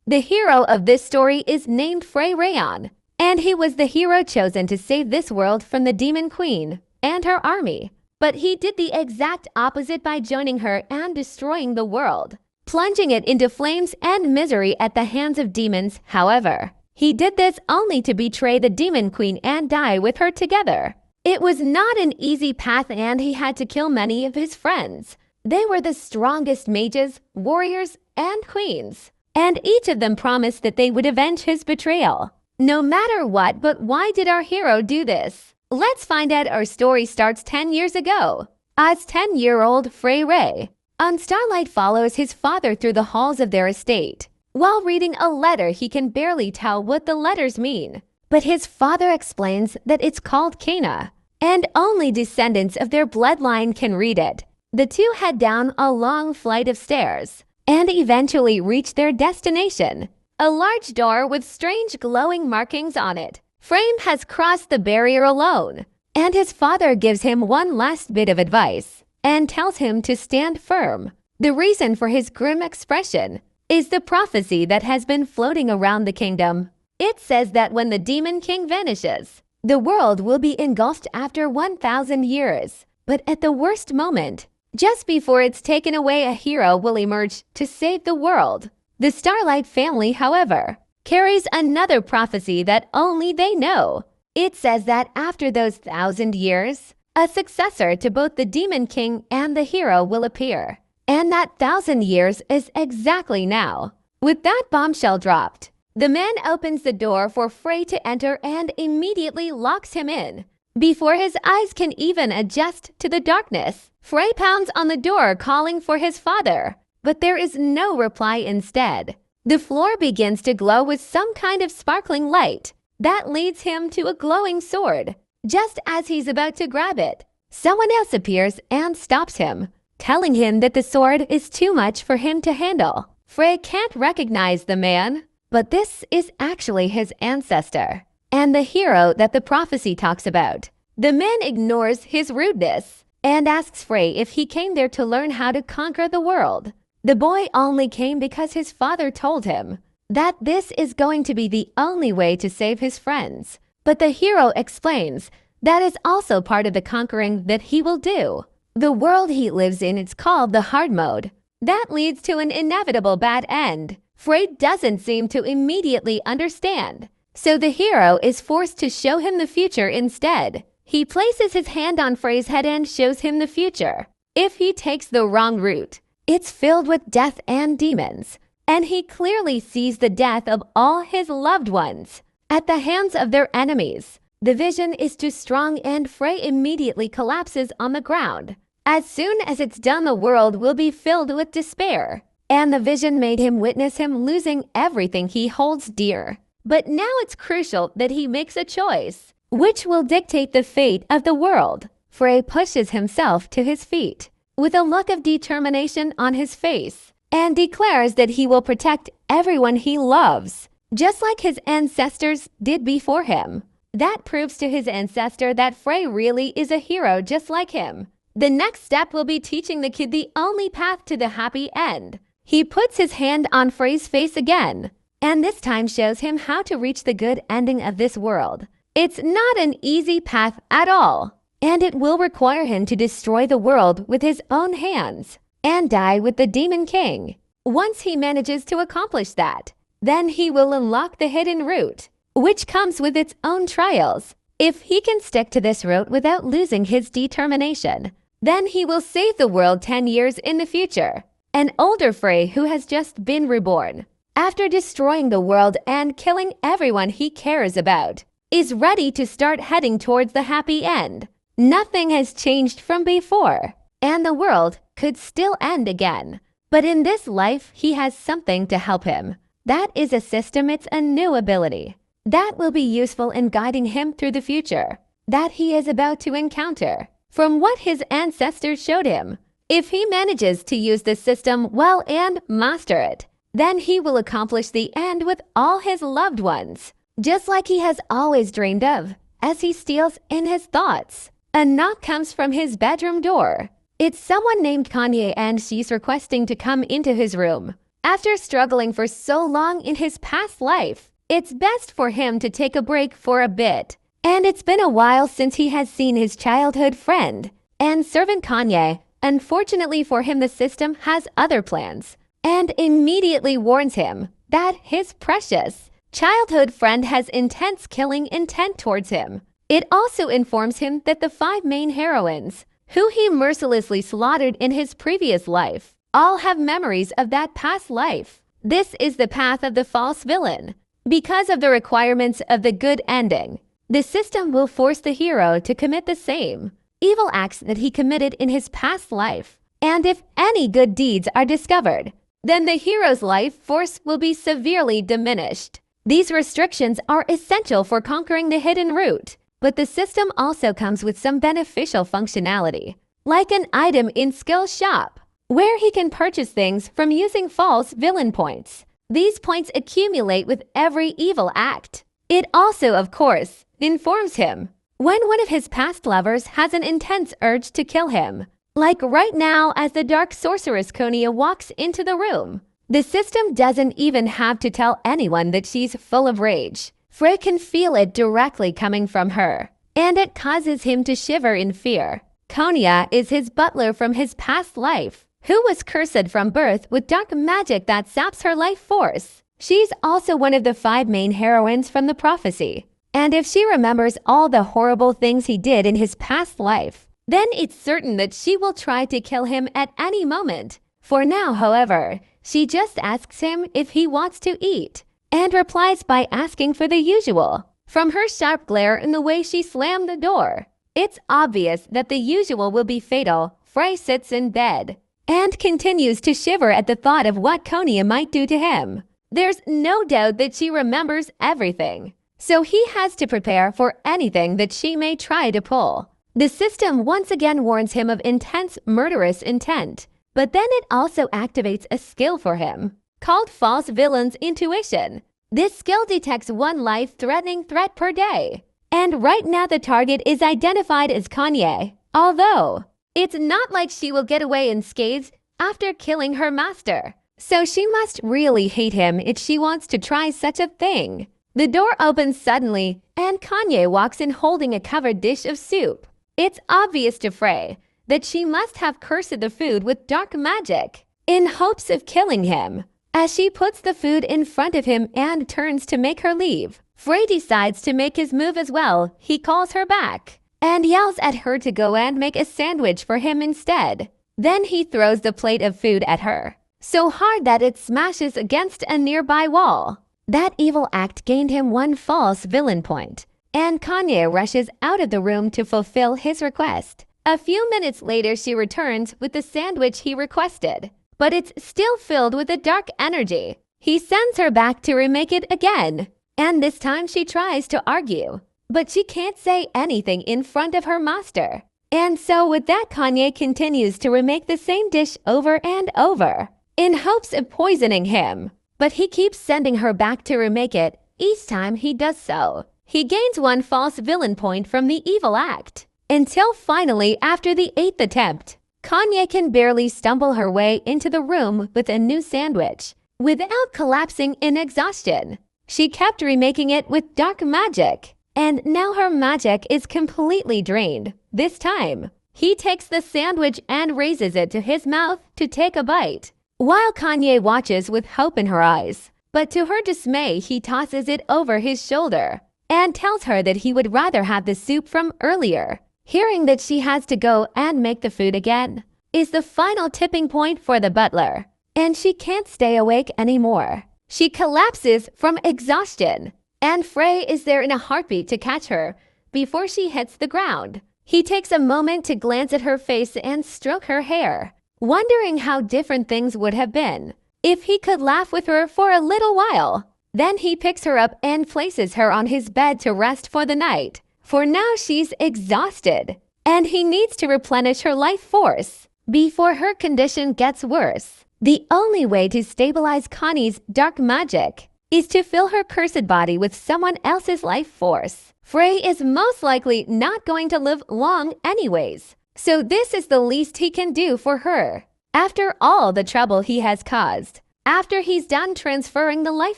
The hero of this story is named Heroine, and he was the hero chosen to save this world from the Demon Queen and her army. But he did the exact opposite by joining her and destroying the world, plunging it into flames and misery at the hands of demons. However, he did this only to betray the Demon Queen and die with her together. It was not an easy path, and he had to kill many of his friends. They were the strongest mages, warriors, and queens, and each of them promised that they would avenge his betrayal. No matter what, but why did our hero do this? Let's find out. Our story starts 10 years ago. As 10-year-old Ray on Starlight follows his father through the halls of their estate. While reading a letter, he can barely tell what the letters mean. But his father explains that it's called Kana, and only descendants of their bloodline can read it. The two head down a long flight of stairs and eventually reach their destination, a large door with strange glowing markings on it. Frame has crossed the barrier alone, and his father gives him one last bit of advice and tells him to stand firm. The reason for his grim expression is the prophecy that has been floating around the kingdom. It says that when the Demon King vanishes, the world will be engulfed after 1,000 years. But at the worst moment, just before it's taken away, a hero will emerge to save the world. The Starlight family, however, carries another prophecy that only they know. It says that after those 1,000 years, a successor to both the Demon King and the hero will appear. And that 1,000 years is exactly now. With that bombshell dropped, the man opens the door for Frey to enter and immediately locks him in. Before his eyes can even adjust to the darkness, Frey pounds on the door calling for his father, but there is no reply. Instead, the floor begins to glow with some kind of sparkling light that leads him to a glowing sword. Just as he's about to grab it, someone else appears and stops him, telling him that the sword is too much for him to handle. Frey can't recognize the man, but this is actually his ancestor and the hero that the prophecy talks about. The man ignores his rudeness and asks Frey if he came there to learn how to conquer the world. The boy only came because his father told him that this is going to be the only way to save his friends. But the hero explains that is also part of the conquering that he will do. The world he lives in is called the hard mode. That leads to an inevitable bad end. Frey doesn't seem to immediately understand, so the hero is forced to show him the future instead. He places his hand on Frey's head and shows him the future. If he takes the wrong route, it's filled with death and demons, and he clearly sees the death of all his loved ones at the hands of their enemies. The vision is too strong and Frey immediately collapses on the ground. As soon as it's done, the world will be filled with despair, and the vision made him witness him losing everything he holds dear. But now it's crucial that he makes a choice, which will dictate the fate of the world. Frey pushes himself to his feet with a look of determination on his face and declares that he will protect everyone he loves, just like his ancestors did before him. That proves to his ancestor that Frey really is a hero just like him. The next step will be teaching the kid the only path to the happy end. He puts his hand on Frey's face again, and this time shows him how to reach the good ending of this world. It's not an easy path at all, and it will require him to destroy the world with his own hands and die with the Demon King. Once he manages to accomplish that, then he will unlock the hidden route, which comes with its own trials. If he can stick to this route without losing his determination, then he will save the world 10 years in the future. An older Frey who has just been reborn, after destroying the world and killing everyone he cares about, is ready to start heading towards the happy end. Nothing has changed from before, and the world could still end again. But in this life, he has something to help him. That is a system. It's a new ability that will be useful in guiding him through the future that he is about to encounter from what his ancestors showed him. If he manages to use this system well and master it, then he will accomplish the end with all his loved ones, just like he has always dreamed of. As he steals in his thoughts, a knock comes from his bedroom door. It's someone named Kanye, and she's requesting to come into his room. After struggling for so long in his past life, it's best for him to take a break for a bit. And it's been a while since he has seen his childhood friend and servant Kanye. Unfortunately for him, the system has other plans and immediately warns him that his precious childhood friend has intense killing intent towards him. It also informs him that the 5 main heroines, who he mercilessly slaughtered in his previous life, all have memories of that past life. This is the path of the false villain. Because of the requirements of the good ending, the system will force the hero to commit the same evil acts that he committed in his past life. And if any good deeds are discovered, then the hero's life force will be severely diminished. These restrictions are essential for conquering the hidden route, but the system also comes with some beneficial functionality, like an item in Skill Shop, where he can purchase things from using false villain points. These points accumulate with every evil act. It also, of course, informs him when one of his past lovers has an intense urge to kill him. Like right now as the dark sorceress Konya walks into the room. The system doesn't even have to tell anyone that she's full of rage. Frey can feel it directly coming from her, and it causes him to shiver in fear. Konya is his butler from his past life, who was cursed from birth with dark magic that saps her life force. She's also one of the 5 main heroines from the prophecy. And if she remembers all the horrible things he did in his past life, then it's certain that she will try to kill him at any moment. For now, however, she just asks him if he wants to eat, and replies by asking for the usual. From her sharp glare and the way she slammed the door, it's obvious that the usual will be fatal. Frey sits in bed and continues to shiver at the thought of what Konya might do to him. There's no doubt that she remembers everything, so he has to prepare for anything that she may try to pull. The system once again warns him of intense murderous intent, but then it also activates a skill for him, called False Villain's Intuition. This skill detects 1 life-threatening threat per day, and right now the target is identified as Kanye, although it's not like she will get away unscathed after killing her master. So she must really hate him if she wants to try such a thing. The door opens suddenly, and Kanye walks in holding a covered dish of soup. It's obvious to Frey that she must have cursed the food with dark magic in hopes of killing him. As she puts the food in front of him and turns to make her leave, Frey decides to make his move as well. He calls her back and yells at her to go and make a sandwich for him instead. Then he throws the plate of food at her so hard that it smashes against a nearby wall. That evil act gained him 1 false villain point, and Kanye rushes out of the room to fulfill his request. A few minutes later, she returns with the sandwich he requested, but it's still filled with a dark energy. He sends her back to remake it again, and this time she tries to argue, but she can't say anything in front of her master. And so with that, Kanye continues to remake the same dish over and over, in hopes of poisoning him. But he keeps sending her back to remake it. Each time he does so, he gains 1 false villain point from the evil act, until finally, after the 8th attempt, Kanye can barely stumble her way into the room with a new sandwich without collapsing in exhaustion. She kept remaking it with dark magic, and now her magic is completely drained. This time, he takes the sandwich and raises it to his mouth to take a bite, while Kanye watches with hope in her eyes. But to her dismay, he tosses it over his shoulder and tells her that he would rather have the soup from earlier. Hearing that she has to go and make the food again is the final tipping point for the butler, and she can't stay awake anymore. She collapses from exhaustion, and Frey is there in a heartbeat to catch her before she hits the ground. He takes a moment to glance at her face and stroke her hair, wondering how different things would have been if he could laugh with her for a little while. Then he picks her up and places her on his bed to rest for the night, for now she's exhausted, and he needs to replenish her life force before her condition gets worse. The only way to stabilize Connie's dark magic is to fill her cursed body with someone else's life force. Frey is most likely not going to live long anyways, so this is the least he can do for her. After all the trouble he has caused, After he's done transferring the life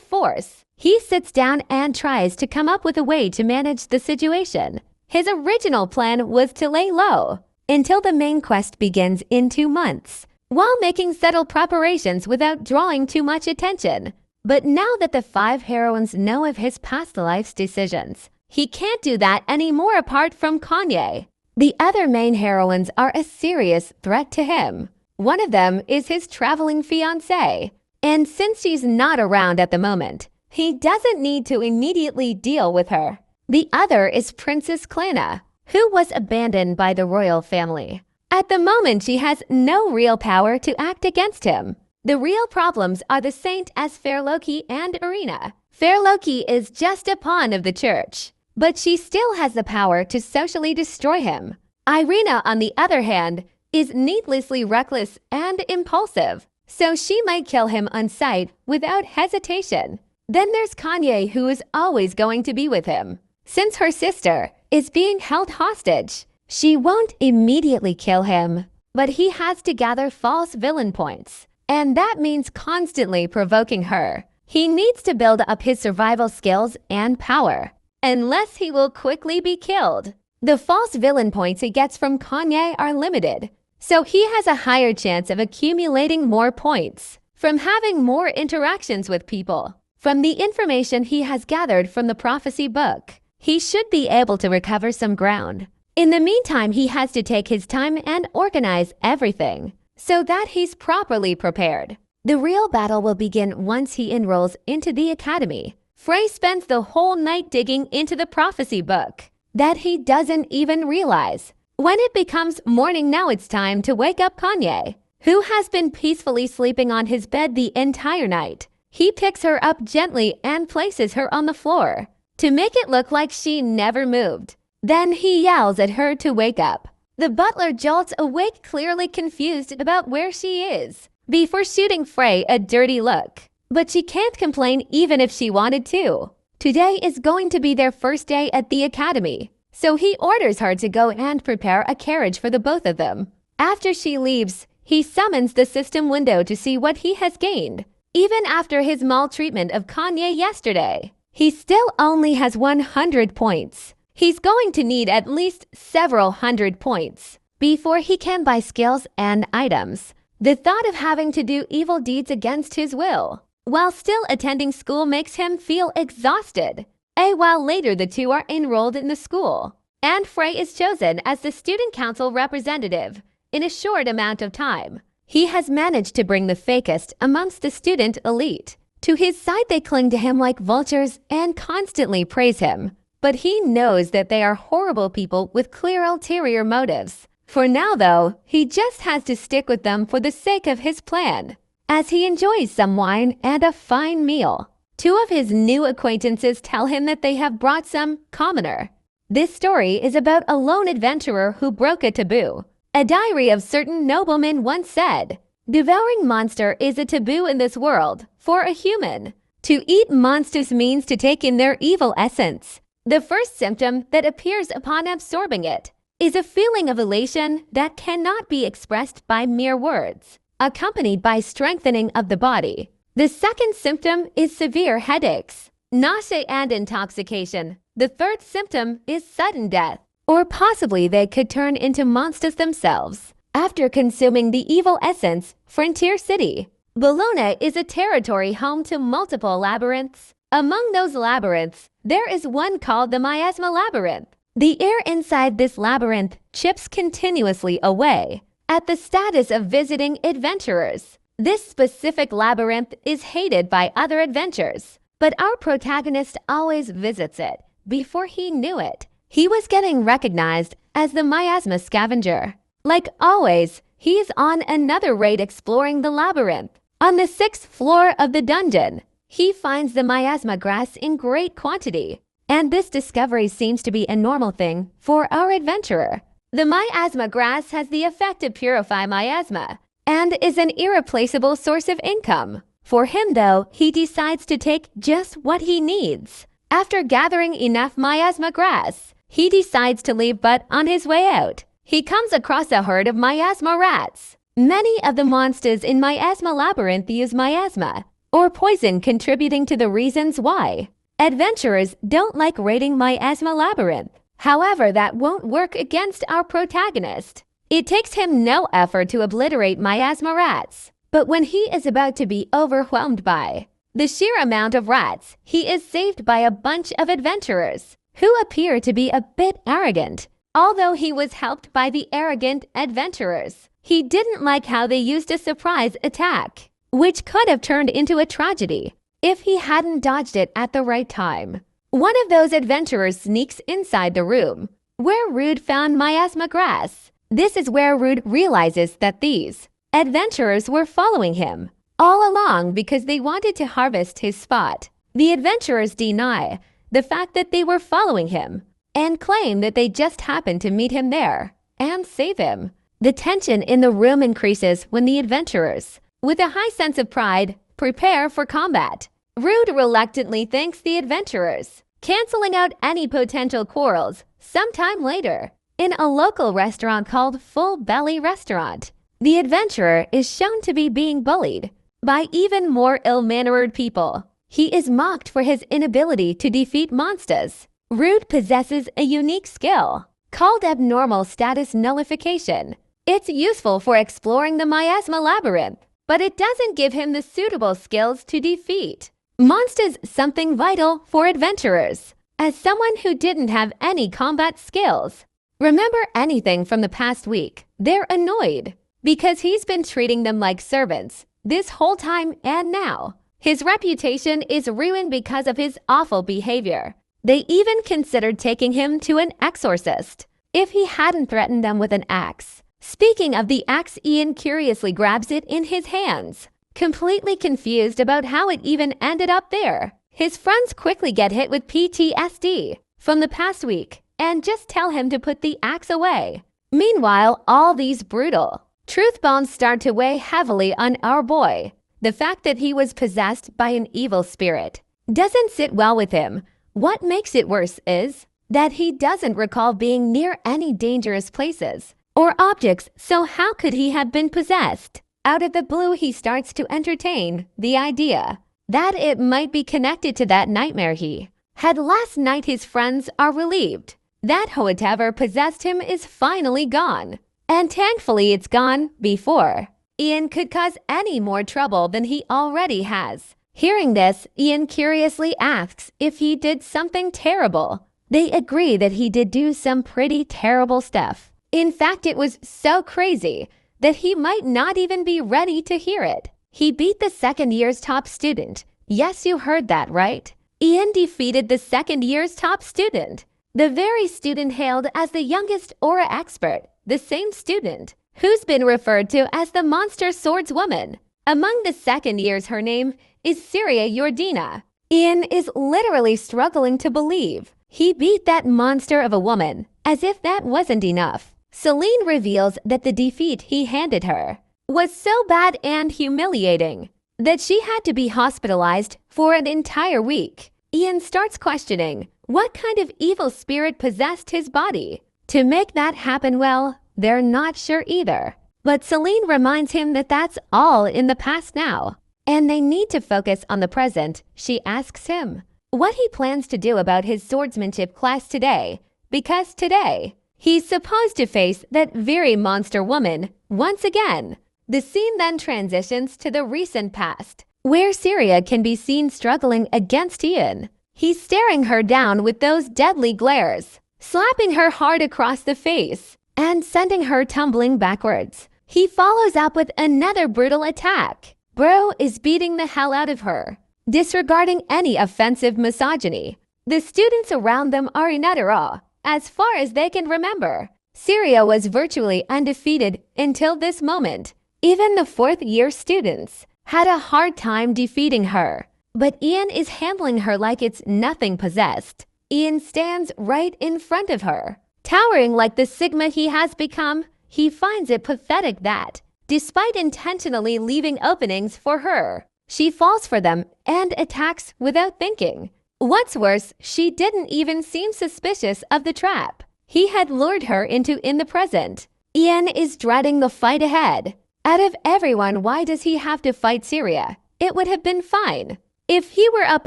force, he sits down and tries to come up with a way to manage the situation. His original plan was to lay low until the main quest begins in 2 months, while making subtle preparations without drawing too much attention. But now that the 5 heroines know of his past life's decisions, he can't do that anymore apart from Kanye. The other main heroines are a serious threat to him. One of them is his traveling fiancée, and since she's not around at the moment, he doesn't need to immediately deal with her. The other is Princess Klana, who was abandoned by the royal family. At the moment, she has no real power to act against him. The real problems are the saint as Fair Loki and Irina. Fair Loki is just a pawn of the church, but she still has the power to socially destroy him. Irina, on the other hand, is needlessly reckless and impulsive, so she might kill him on sight without hesitation. Then there's Kanye, who is always going to be with him. Since her sister is being held hostage, she won't immediately kill him, but he has to gather false villain points, and that means constantly provoking her. He needs to build up his survival skills and power, unless he will quickly be killed. The false villain points he gets from Kanye are limited, so he has a higher chance of accumulating more points from having more interactions with people. From the information he has gathered from the prophecy book, he should be able to recover some ground. In the meantime, he has to take his time and organize everything so that he's properly prepared. The real battle will begin once he enrolls into the academy. Frey spends the whole night digging into the prophecy book that he doesn't even realize. When it becomes morning, now it's time to wake up Kanye, who has been peacefully sleeping on his bed the entire night. He picks her up gently and places her on the floor to make it look like she never moved. Then he yells at her to wake up. The butler jolts awake, clearly confused about where she is, before shooting Frey a dirty look. But she can't complain even if she wanted to. Today is going to be their first day at the academy, so he orders her to go and prepare a carriage for the both of them. After she leaves, he summons the system window to see what he has gained. Even after his maltreatment of Kanye yesterday, he still only has 100 points. He's going to need at least several hundred points before he can buy skills and items. The thought of having to do evil deeds against his will while still attending school makes him feel exhausted. A while later, the two are enrolled in the school, and Frey is chosen as the student council representative in a short amount of time. He has managed to bring the fakest amongst the student elite. To his side, they cling to him like vultures and constantly praise him. But he knows that they are horrible people with clear ulterior motives. For now, though, he just has to stick with them for the sake of his plan, as he enjoys some wine and a fine meal. 2 of his new acquaintances tell him that they have brought some commoner. This story is about a lone adventurer who broke a taboo. A diary of certain noblemen once said, "Devouring monster is a taboo in this world for a human. To eat monsters means to take in their evil essence. The first symptom that appears upon absorbing it is a feeling of elation that cannot be expressed by mere words, accompanied by strengthening of the body. The second symptom is severe headaches, nausea and intoxication. The third symptom is sudden death, or possibly they could turn into monsters themselves after consuming the evil essence." Frontier City. Bologna is a territory home to multiple labyrinths. Among those labyrinths, there is one called the Miasma Labyrinth. The air inside this labyrinth chips continuously away at the status of visiting adventurers. This specific labyrinth is hated by other adventurers, but our protagonist always visits it. Before he knew it, he was getting recognized as the Miasma Scavenger. Like always, he is on another raid exploring the labyrinth. On the 6th floor of the dungeon, he finds the miasma grass in great quantity, and this discovery seems to be a normal thing for our adventurer. The miasma grass has the effect to purify miasma and is an irreplaceable source of income. For him, though, he decides to take just what he needs. After gathering enough miasma grass, he decides to leave, but on his way out, he comes across a herd of miasma rats. Many of the monsters in Miasma Labyrinth use miasma, or poison, contributing to the reasons why adventurers don't like raiding Miasma Labyrinth. However, that won't work against our protagonist. It takes him no effort to obliterate miasma rats. But when he is about to be overwhelmed by the sheer amount of rats, he is saved by a bunch of adventurers who appear to be a bit arrogant. Although he was helped by the arrogant adventurers, he didn't like how they used a surprise attack, which could have turned into a tragedy if he hadn't dodged it at the right time. One of those adventurers sneaks inside the room where Rude found miasma grass. This is where Rude realizes that these adventurers were following him all along because they wanted to harvest his spot. The adventurers deny the fact that they were following him and claim that they just happened to meet him there and save him. The tension in the room increases when the adventurers, with a high sense of pride, prepare for combat. Rude reluctantly thanks the adventurers, canceling out any potential quarrels. Sometime later, in a local restaurant called Full Belly Restaurant, the adventurer is shown to be being bullied by even more ill-mannered people. He is mocked for his inability to defeat monsters. Rude possesses a unique skill called abnormal status nullification. It's useful for exploring the miasma labyrinth, but it doesn't give him the suitable skills to defeat monsters, something vital for adventurers. As someone who didn't have any combat skills, remember anything from the past week, they're annoyed because he's been treating them like servants this whole time, and now his reputation is ruined because of his awful behavior. They even considered taking him to an exorcist if he hadn't threatened them with an axe. Speaking of the axe, Ian curiously grabs it in his hands, completely confused about how it even ended up there. His friends quickly get hit with PTSD from the past week and just tell him to put the axe away. Meanwhile, all these brutal truth bombs start to weigh heavily on our boy. The fact that he was possessed by an evil spirit doesn't sit well with him. What makes it worse is that he doesn't recall being near any dangerous places or objects, so how could he have been possessed? Out of the blue, he starts to entertain the idea that it might be connected to that nightmare he had last night. His friends are relieved that whatever possessed him is finally gone, and thankfully it's gone before Ian could cause any more trouble than he already has. Hearing this, Ian curiously asks if he did something terrible. They agree that he did do some pretty terrible stuff. In fact, it was so crazy that he might not even be ready to hear it. He beat the second year's top student. Yes, you heard that right. Ian defeated the second year's top student, the very student hailed as the youngest aura expert, the same student who's been referred to as the monster swordswoman. Among the second years, her name is Syria Yordina. Ian is literally struggling to believe he beat that monster of a woman. As if that wasn't enough, Celine reveals that the defeat he handed her was so bad and humiliating that she had to be hospitalized for an entire week. Ian starts questioning what kind of evil spirit possessed his body to make that happen. Well, they're not sure either. But Celine reminds him that that's all in the past now, and they need to focus on the present. She asks him what he plans to do about his swordsmanship class today, because today he's supposed to face that very monster woman once again. The scene then transitions to the recent past, where Syria can be seen struggling against Ian. He's staring her down with those deadly glares, slapping her hard across the face and sending her tumbling backwards. He follows up with another brutal attack. Bro is beating the hell out of her, disregarding any offensive misogyny. The students around them are in utter awe. As far as they can remember, Syria was virtually undefeated until this moment. Even the fourth-year students had a hard time defeating her. But Ian is handling her like it's nothing possessed. Ian stands right in front of her, towering like the Sigma he has become. He finds it pathetic that, despite intentionally leaving openings for her, she falls for them and attacks without thinking. What's worse, she didn't even seem suspicious of the trap he had lured her into in the present. Ian is dreading the fight ahead. Out of everyone, why does he have to fight Syria? It would have been fine if he were up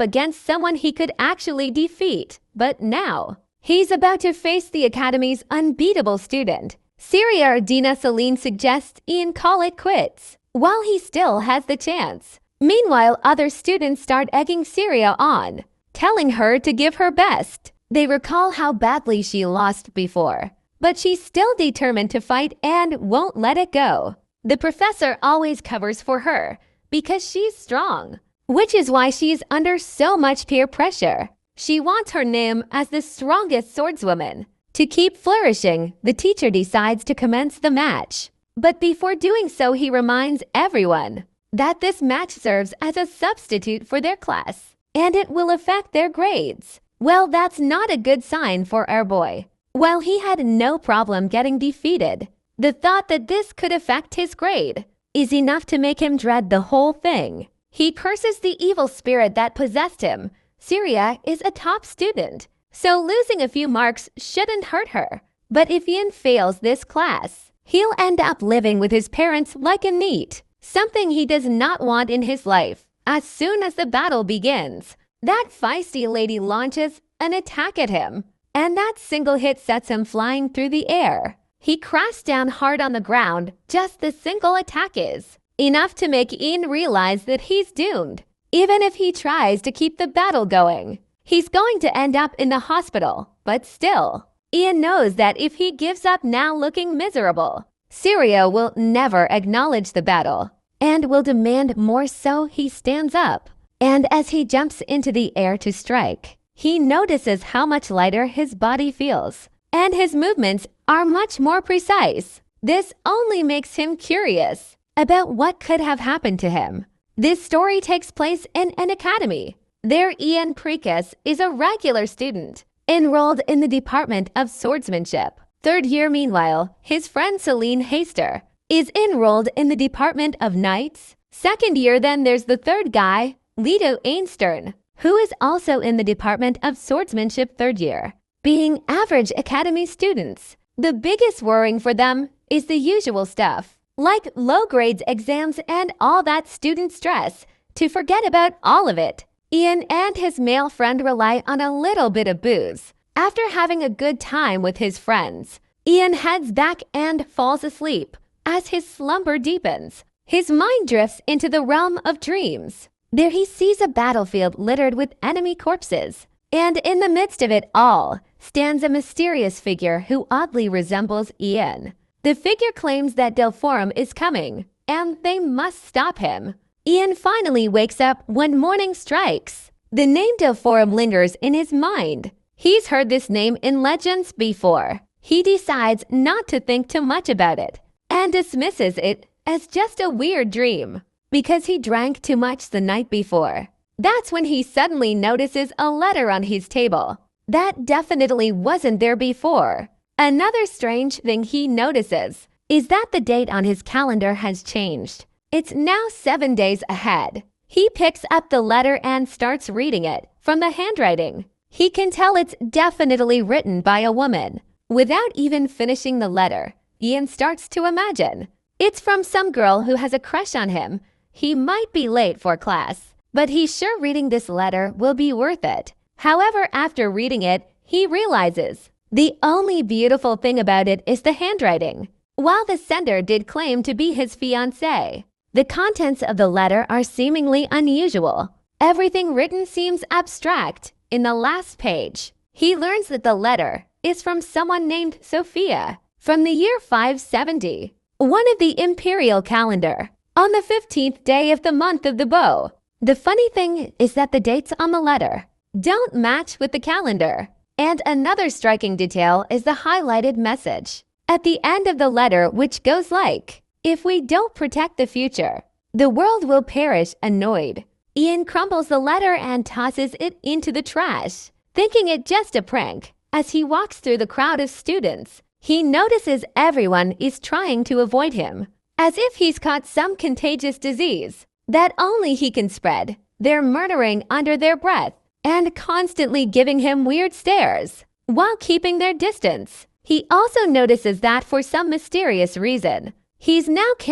against someone he could actually defeat. But now, he's about to face the Academy's unbeatable student. Syria or Dina Celine suggests Ian call it quits, while he still has the chance. Meanwhile, other students start egging Syria on, telling her to give her best. They recall how badly she lost before, but she's still determined to fight and won't let it go. The professor always covers for her because she's strong, which is why she's under so much peer pressure. She wants her name as the strongest swordswoman. To keep flourishing, the teacher decides to commence the match. But before doing so, he reminds everyone that this match serves as a substitute for their class, and it will affect their grades. Well, that's not a good sign for our boy. While he had no problem getting defeated, the thought that this could affect his grade is enough to make him dread the whole thing. He curses the evil spirit that possessed him. Syria is a top student, so losing a few marks shouldn't hurt her. But if Ian fails this class, he'll end up living with his parents like a NEET, something he does not want in his life. As soon as the battle begins, that feisty lady launches an attack at him, and that single hit sets him flying through the air. He crashed down hard on the ground. Just the single attack is enough to make Ian realize that he's doomed. Even if he tries to keep the battle going, he's going to end up in the hospital. But still, Ian knows that if he gives up now looking miserable, Syria will never acknowledge the battle and will demand more, so he stands up. And as he jumps into the air to strike, he notices how much lighter his body feels, and his movements are much more precise. This only makes him curious about what could have happened to him. This story takes place in an academy. There, Ian Precus is a regular student, enrolled in the Department of Swordsmanship. Third year, meanwhile, his friend Celine Haster is enrolled in the Department of Knights. Second year, then there's the third guy, Leto Einstern, who is also in the Department of Swordsmanship third year. Being average academy students, the biggest worrying for them is the usual stuff, like low grades, exams, and all that student stress. To forget about all of it, Ian and his male friend rely on a little bit of booze. After having a good time with his friends, Ian heads back and falls asleep. As his slumber deepens, his mind drifts into the realm of dreams. There he sees a battlefield littered with enemy corpses, and in the midst of it all stands a mysterious figure who oddly resembles Ian. The figure claims that Delphorum is coming, and they must stop him. Ian finally wakes up when morning strikes. The name Delphorum lingers in his mind. He's heard this name in legends before. He decides not to think too much about it and dismisses it as just a weird dream because he drank too much the night before. That's when he suddenly notices a letter on his table that definitely wasn't there before. Another strange thing he notices is that the date on his calendar has changed. It's now 7 days ahead. He picks up the letter and starts reading it. From the handwriting, he can tell it's definitely written by a woman. Without even finishing the letter, Ian starts to imagine it's from some girl who has a crush on him. He might be late for class, but he's sure reading this letter will be worth it. However, after reading it, he realizes the only beautiful thing about it is the handwriting. While the sender did claim to be his fiancée, the contents of the letter are seemingly unusual. Everything written seems abstract. In the last page, he learns that the letter is from someone named Sophia from the year 570, one of the imperial calendar, on the 15th day of the month of the bow. The funny thing is that the dates on the letter don't match with the calendar. And another striking detail is the highlighted message at the end of the letter, which goes like, "If we don't protect the future, the world will perish." Annoyed, Ian crumbles the letter and tosses it into the trash, thinking it just a prank. As he walks through the crowd of students, he notices everyone is trying to avoid him, as if he's caught some contagious disease that only he can spread. They're murmuring under their breath and constantly giving him weird stares while keeping their distance. He also notices that for some mysterious reason, he's now carrying